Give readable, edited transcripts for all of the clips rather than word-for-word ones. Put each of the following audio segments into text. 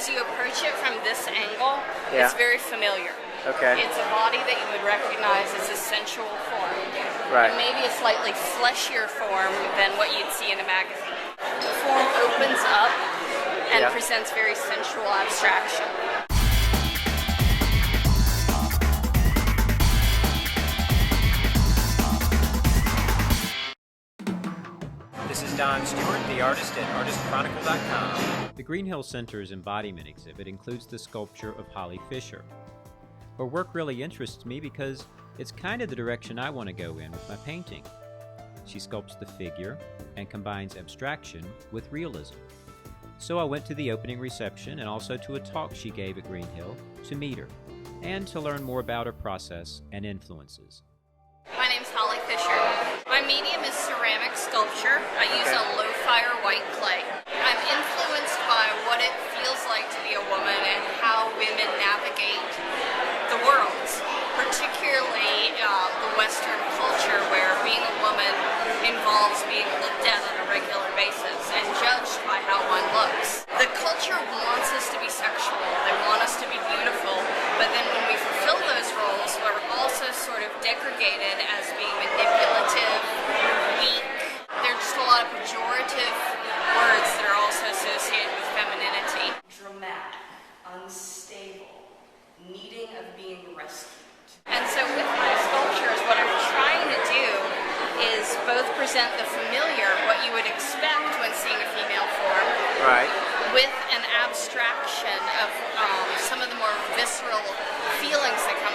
as you approach it from this angle, Yeah. it's very familiar. Okay. It's a body that you would recognize as a sensual form. Right. And maybe a slightly fleshier form than what you'd see in a magazine. The form opens up and Yeah. presents very sensual abstraction. This is Don Stewart, the artist at artistchronicle.com. The Green Hill Center's Embodiment exhibit includes the sculpture of Holly Fischer. Her work really interests me because it's kind of the direction I want to go in with my painting. She sculpts the figure and combines abstraction with realism. So I went to the opening reception and also to a talk she gave at Green Hill to meet her and to learn more about her process and influences. My name's Holly Fischer. My medium is ceramic sculpture. I use a low-fire white clay. I'm influenced by what it feels like to be a woman and how women navigate the world, particularly the Western culture where being a woman involves being looked at on a regular basis and judged by how one looks. The culture wants us to be sexual. They want us to be beautiful, but then when we fulfill those roles, we're also sort of degraded as being manipulative, weak. There are just a lot of pejorative words that are also associated with femininity. Dramatic, unstable, needing of being rescued. And so with my sculptures, what I'm trying to do is both present the familiar, what you would expect when seeing a female form, Right. with an abstraction of some of the more visceral feelings that come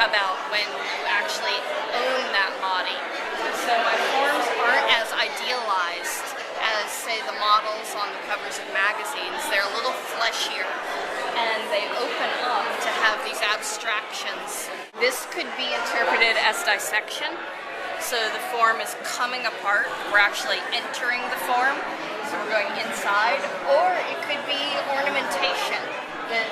about when you actually own that body. So my forms aren't as idealized as, say, the models on the covers of magazines. They're a little fleshier, and they open up to have these abstractions. This could be interpreted as dissection. So the form is coming apart. We're actually entering the form. So we're going inside. Or it could be ornamentation.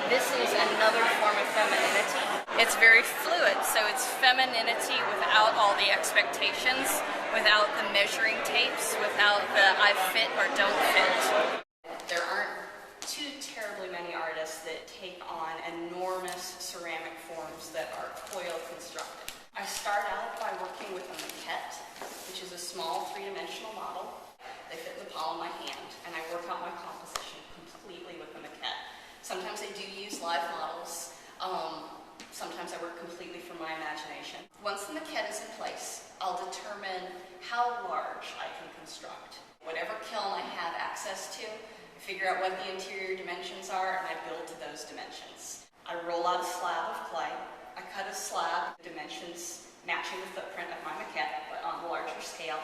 This is another form of femininity. It's very fluid. So it's femininity without all the expectations, without the measuring tapes, without the I fit or don't fit. There aren't too terribly many artists that take on enormous ceramic forms that are coil constructed. I start out by working with a maquette, which is a small three-dimensional model. They fit in the palm of my hand, and I work out my composition completely with the maquette. Sometimes I do use live models. Sometimes I work completely from my imagination. Once the maquette is in place, I'll determine how large I can construct. Whatever kiln I have access to, I figure out what the interior dimensions are, and I build to those dimensions. I roll out a slab of clay. I cut a slab, dimensions matching the footprint of my maquette, but on a larger scale,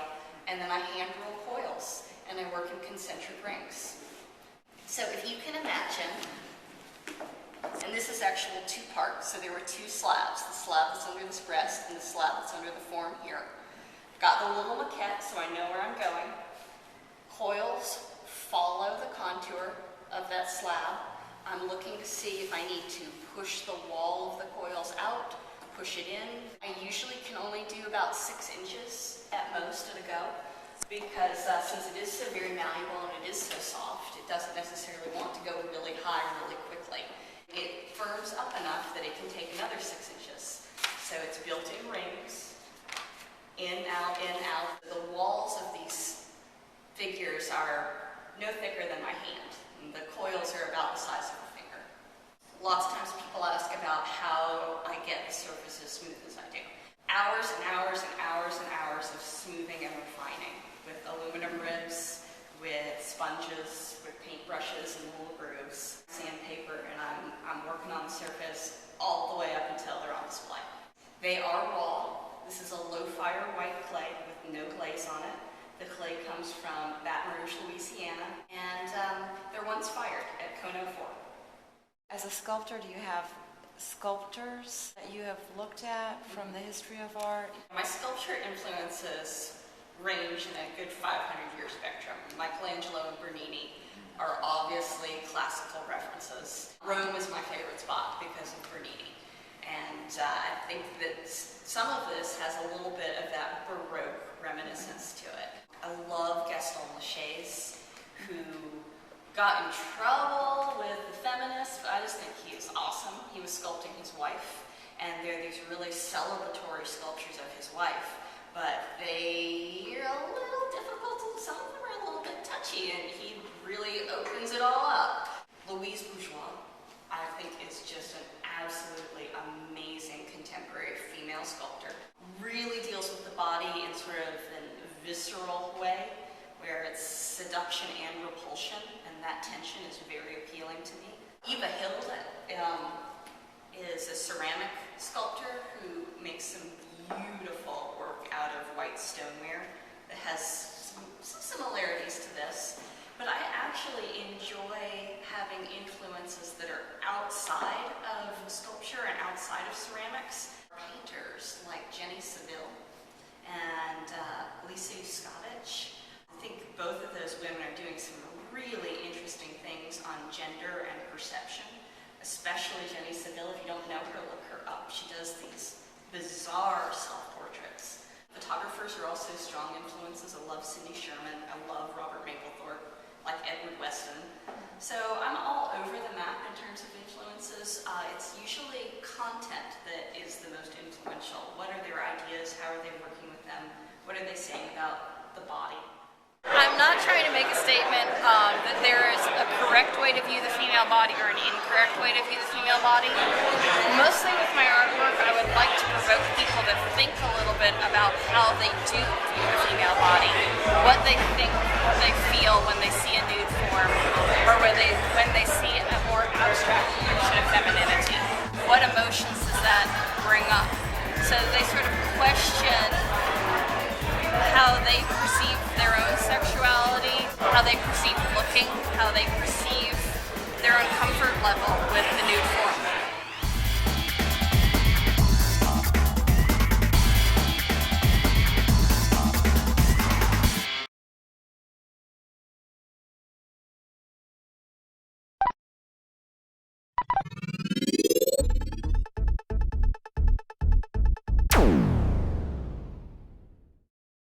and then I hand roll coils, and I work in concentric rings. So if you can imagine, and this is actually two parts, so there were two slabs, the slab that's under this breast and the slab that's under the form here. Got the little maquette so I know where I'm going. Coils follow the contour of that slab. I'm looking to see if I need to push the wall of the coils out, push it in. I usually can only do about 6 inches at most at a go, because since it is so very malleable and it is so soft, it doesn't necessarily want to go really high really quickly. It firms up enough that it can take another 6 inches. So it's built in rings, in, out, in, out. The walls of these figures are no thicker than my hand. And the coils are about the size of a finger. Lots of times people ask about how I get the surface as smooth as I do. Hours and hours and hours and hours of smoothing and refining with aluminum ribs, with sponges, with paintbrushes and little grooves, sandpaper, and I'm working on the surface all the way up until they're on display. They are raw. This is a low-fire white clay with no glaze on it. The clay comes from Baton Rouge, Louisiana, and they're once fired at Cone 04. As a sculptor, do you have sculptors that you have looked at from the history of art? My sculpture influences range in a good 500-year spectrum. Michelangelo and Bernini are obviously classical references. Rome is my favorite spot because of Bernini. And I think that some of this has a little bit of that Baroque reminiscence to it. I love Gaston Lachaise, who got in trouble with the feminist really celebratory sculptures of his wife, but they are a little difficult, some of them are a little bit touchy, and he really opens it all up. Louise Bourgeois, I think, is just an absolutely amazing contemporary female sculptor. Really deals with the body in sort of a visceral way, where it's seduction and repulsion, and that tension is very appealing to me. Eva Hild is a ceramic sculptor who makes some beautiful work out of white stoneware that has some similarities to this, but I actually enjoy having influences that are outside of sculpture and outside of ceramics. Painters like Jenny Saville and Louise Bourgeois. I think both of those women are doing some really interesting things on gender and perception, especially Jenny Saville. If you don't know her, look her up. She does these bizarre self-portraits. Photographers are also strong influences. I love Cindy Sherman. I love Robert Mapplethorpe, like Edward Weston. So I'm all over the map in terms of influences. It's usually content that is the most influential. What are their ideas? How are they working with them? What are they saying about the body? I'm not trying to make a statement that there is a correct way to view the female body or an incorrect way to view the female body. Mostly with my artwork, I would like to provoke people to think a little bit about how they do view the female body, what they think, what they feel when they see a nude form, or when they see a more abstract depiction of femininity. What emotions does that bring up? So they sort of question how they perceive their own sexuality, how they perceive looking, how they perceive their own comfort level with the nude form.